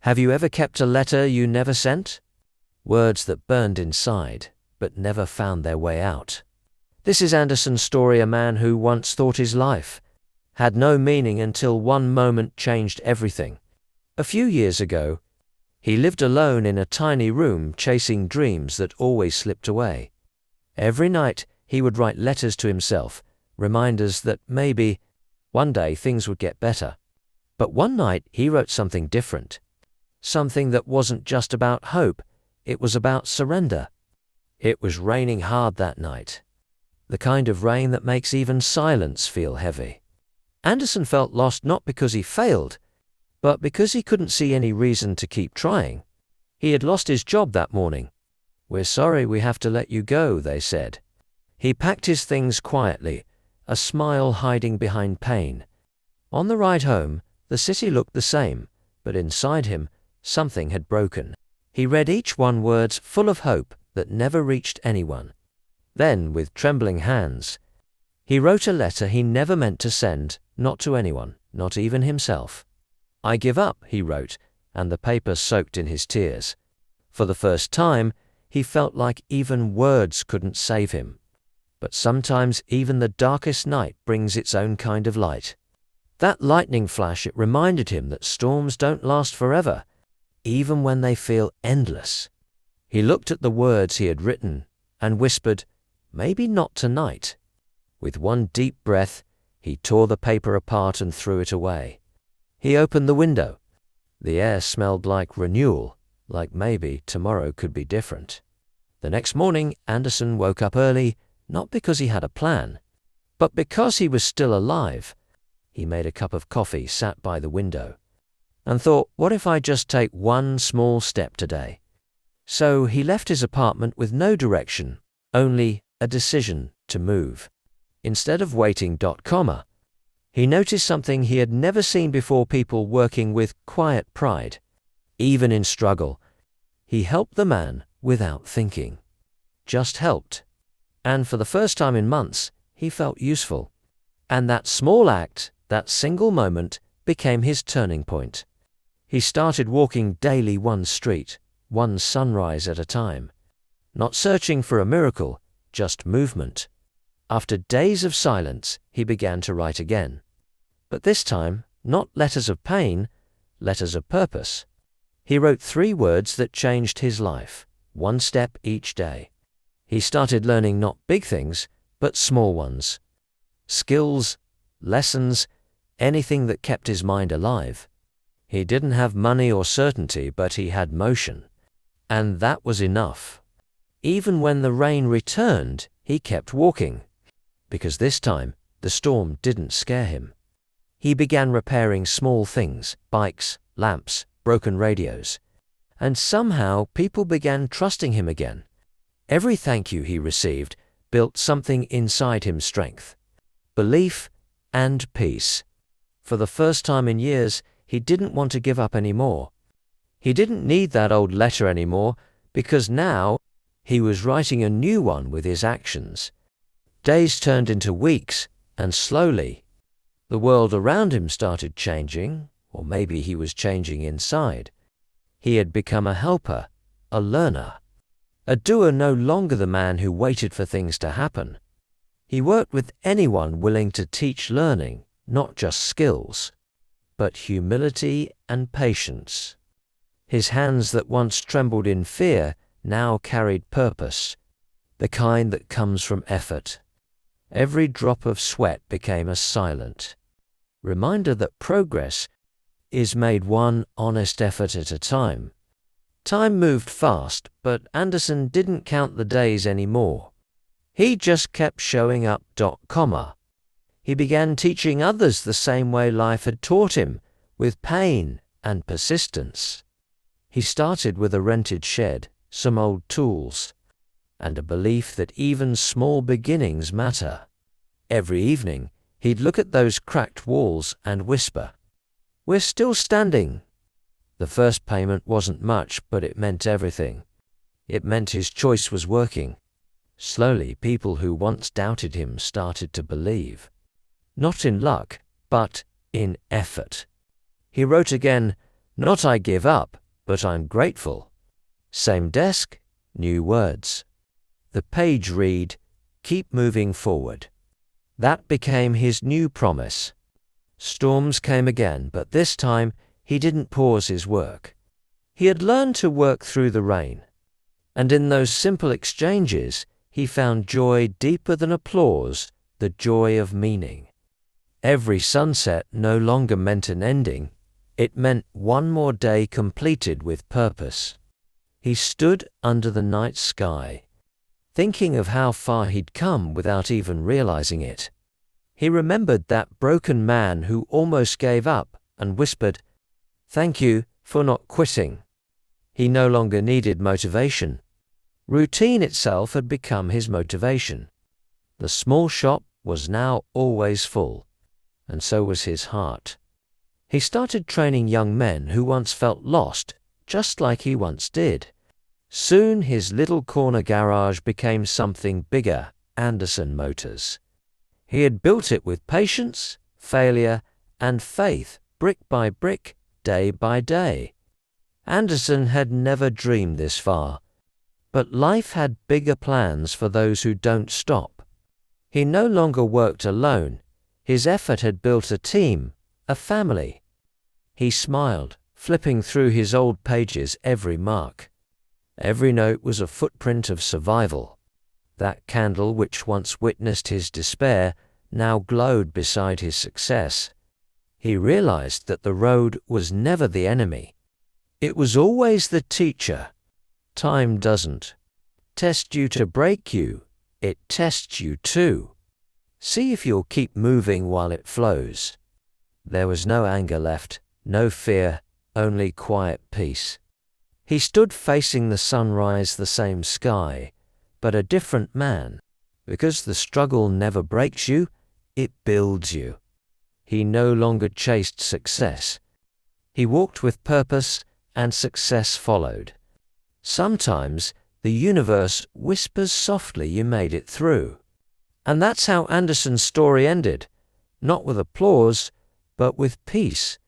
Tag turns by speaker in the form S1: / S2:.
S1: Have you ever kept a letter you never sent? Words that burned inside, but never found their way out. This is Anderson's story, a man who once thought his life had no meaning until one moment changed everything. A few years ago, he lived alone in a tiny room chasing dreams that always slipped away. Every night he would write letters to himself, reminders that maybe one day things would get better. But one night he wrote something different. Something that wasn't just about hope, it was about surrender. It was raining hard that night. The kind of rain that makes even silence feel heavy. Anderson felt lost not because he failed, but because he couldn't see any reason to keep trying. He had lost his job that morning. "We're sorry we have to let you go," they said. He packed his things quietly, a smile hiding behind pain. On the ride home, the city looked the same, but inside him, something had broken. He read each one words full of hope that never reached anyone. Then, with trembling hands, he wrote a letter he never meant to send, not to anyone, not even himself. "I give up," he wrote, and the paper soaked in his tears. For the first time, he felt like even words couldn't save him. But sometimes even the darkest night brings its own kind of light. That lightning flash, it reminded him that storms don't last forever, even when they feel endless. He looked at the words he had written and whispered, "Maybe not tonight." With one deep breath, he tore the paper apart and threw it away. He opened the window. The air smelled like renewal, like maybe tomorrow could be different. The next morning, Anderson woke up early, not because he had a plan, but because he was still alive. He made a cup of coffee, sat by the window, and thought, what if I just take one small step today? So he left his apartment with no direction, only a decision to move. Instead of waiting, he noticed something he had never seen before: people working with quiet pride. Even in struggle, he helped the man without thinking. Just helped. And for the first time in months, he felt useful. And that small act, that single moment, became his turning point. He started walking daily one street, one sunrise at a time. Not searching for a miracle, just movement. After days of silence, he began to write again. But this time, not letters of pain, letters of purpose. He wrote 3 words that changed his life, one step each day. He started learning not big things, but small ones. Skills, lessons, anything that kept his mind alive. He didn't have money or certainty, but he had motion. And that was enough. Even when the rain returned, he kept walking. Because this time, the storm didn't scare him. He began repairing small things, bikes, lamps, broken radios. And somehow people began trusting him again. Every thank you he received built something inside him: strength, belief, and peace. For the first time in years, he didn't want to give up anymore. He didn't need that old letter anymore, because now he was writing a new one with his actions. Days turned into weeks, and slowly, the world around him started changing, or maybe he was changing inside. He had become a helper, a learner, a doer, no longer the man who waited for things to happen. He worked with anyone willing to teach learning, not just skills, but humility and patience. His hands that once trembled in fear now carried purpose, the kind that comes from effort. Every drop of sweat became a silent reminder that progress is made one honest effort at a time. Time moved fast, but Anderson didn't count the days anymore. He just kept showing up. He began teaching others the same way life had taught him, with pain and persistence. He started with a rented shed, some old tools, and a belief that even small beginnings matter. Every evening, he'd look at those cracked walls and whisper, "We're still standing." The first payment wasn't much, but it meant everything. It meant his choice was working. Slowly, people who once doubted him started to believe. Not in luck, but in effort. He wrote again, Not I give up, but I'm grateful. Same desk, new words. The page read, keep moving forward. That became his new promise. Storms came again, but this time he didn't pause his work. He had learned to work through the rain. And in those simple exchanges, he found joy deeper than applause, the joy of meaning. Every sunset no longer meant an ending. It meant one more day completed with purpose. He stood under the night sky, thinking of how far he'd come without even realizing it. He remembered that broken man who almost gave up and whispered, "Thank you for not quitting." He no longer needed motivation. Routine itself had become his motivation. The small shop was now always full, and so was his heart. He started training young men who once felt lost, just like he once did. Soon his little corner garage became something bigger, Anderson Motors. He had built it with patience, failure, and faith, brick by brick, day by day. Anderson had never dreamed this far, but life had bigger plans for those who don't stop. He no longer worked alone. His effort had built a team, a family. He smiled, flipping through his old pages, every mark. Every note was a footprint of survival. That candle which once witnessed his despair now glowed beside his success. He realized that the road was never the enemy. It was always the teacher. Time doesn't test you to break you, it tests you too. See if you'll keep moving while it flows. There was no anger left, no fear, only quiet peace. He stood facing the sunrise, the same sky, but a different man. Because the struggle never breaks you, it builds you. He no longer chased success. He walked with purpose, and success followed. Sometimes the universe whispers softly, you made it through. And that's how Anderson's story ended, not with applause, but with peace.